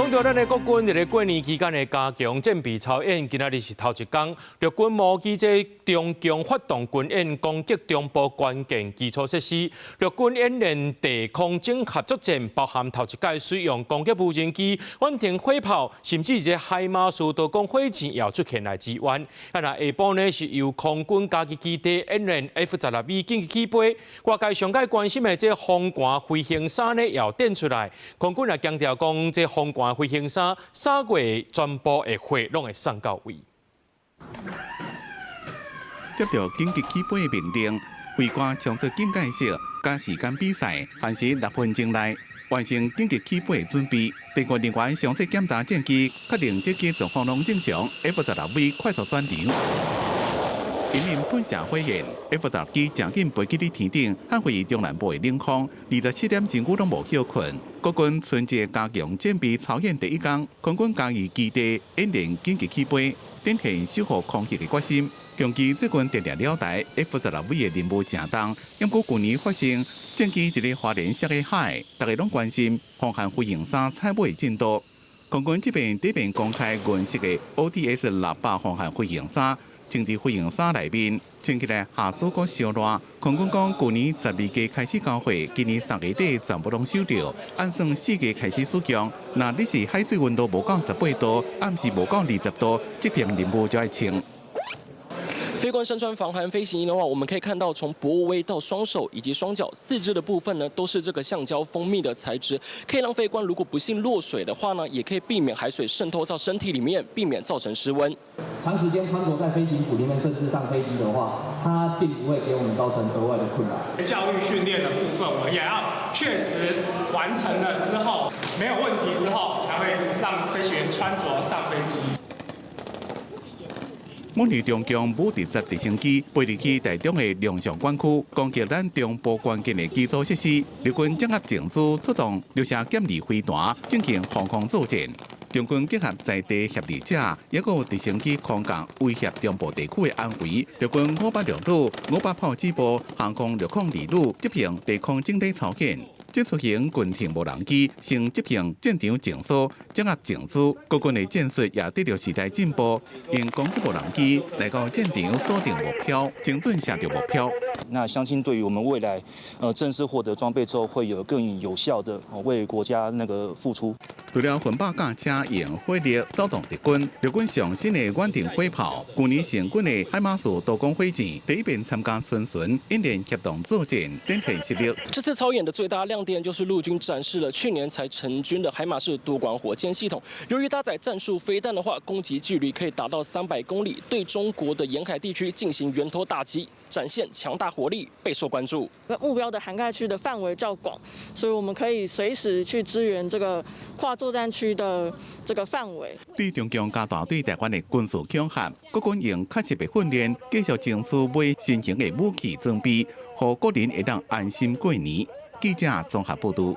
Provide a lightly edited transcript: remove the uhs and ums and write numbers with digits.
讲到咱的国军伫咧过年期间的加强战备操演，今仔日是头一天，陆军模拟这中共发动军演攻击中部关键基础设施。陆军演练地空警合作战，包含头一届使用攻击无人机、远程火炮，甚至这海马斯导攻火箭也出现来支援。啊，那下晡呢是由空军家己基地演练 F-12紧急起飞。外界上界关心的这风寒飞行衫呢，也展出来。空军也强调讲，这风寒飞行衫3月全部的货拢会送到位。接到紧急起飞的命令，飞官从这警戒式加时间比赛，限时6分钟内完成紧急起飞的准备。地勤人员详细检查战机，确定这机状况拢正常。F-12V 快速转场。因应喷射火焰 ，F-12机正紧飞去伫天顶，捍卫中南部的领空。27点前久拢无休困。国军春节加强战备操演第一天，空军嘉义基地演练紧急起飞，展现守护空域的决心。强基最近定定了台 F-12V 的任务正重，因过去年发生战机伫咧花莲石个海，大家拢关心风寒飞行衫采买进度。空军这边底边公开原式的 OTS 600风寒飞行衫。穿伫飞行衫内面，穿起来下手阁烧热。空军讲，去年12月开始交货，今年3月底全部拢收到。按算4月开始使用，那你是海水温度无到18度，暗时无到20度，这片任务就要穿。飞官身穿防寒飞行衣的话，我们可以看到从脖围到双手以及双脚、四肢的部分呢，都是这个橡胶蜂蜜的材质，可以让飞官如果不幸落水的话呢，也可以避免海水渗透到身体里面，避免造成失温。长时间穿着在飞行服里面，甚至上飞机的话，它并不会给我们造成额外的困扰。教育训练的部分，我们也要确实完成了之后，没有问题之后，才会让飞行员穿着上飞机。模拟中共武直接直升机飞入去台中的亮相管区，攻击咱中部关键的基础设施。陆军整合情资，出动留下检力飞弹，进行防空作战。中军结合在地协力者，也有直升机空降威胁中部地区的安危。陆军506旅、500炮支部、航空602旅执行地空整体操演。这出行军艇无人机，成执行战场情疏，整合情资。国军的战术也得到时代进步，用攻击无人机来到战场锁定目标，精准下着目标。那相信对于我们未来正式获得装备之后，会有更有效的为国家那个付出。除了军爆驾车用火力扫动敌军，陆军上新的远程火炮，去年成军的海马斯导攻火箭，第一遍参加春巡演练协同作战，展现实力。这次操演的最大亮点就是陆军展示了去年才成军的海马式多管火箭系统。由于搭载战术飞弹的话，攻击距离可以达到300公里，对中国的沿海地区进行源头打击。展现强大活力，备受关注。目标的涵盖区的范围较广，所以我们可以随时去支援这个跨作战区的这个范围。对中共加大对台湾的军事恐吓，国军用确实的训练，继续争取买新型的武器装备，让国人会当安心过年。记者综合报道。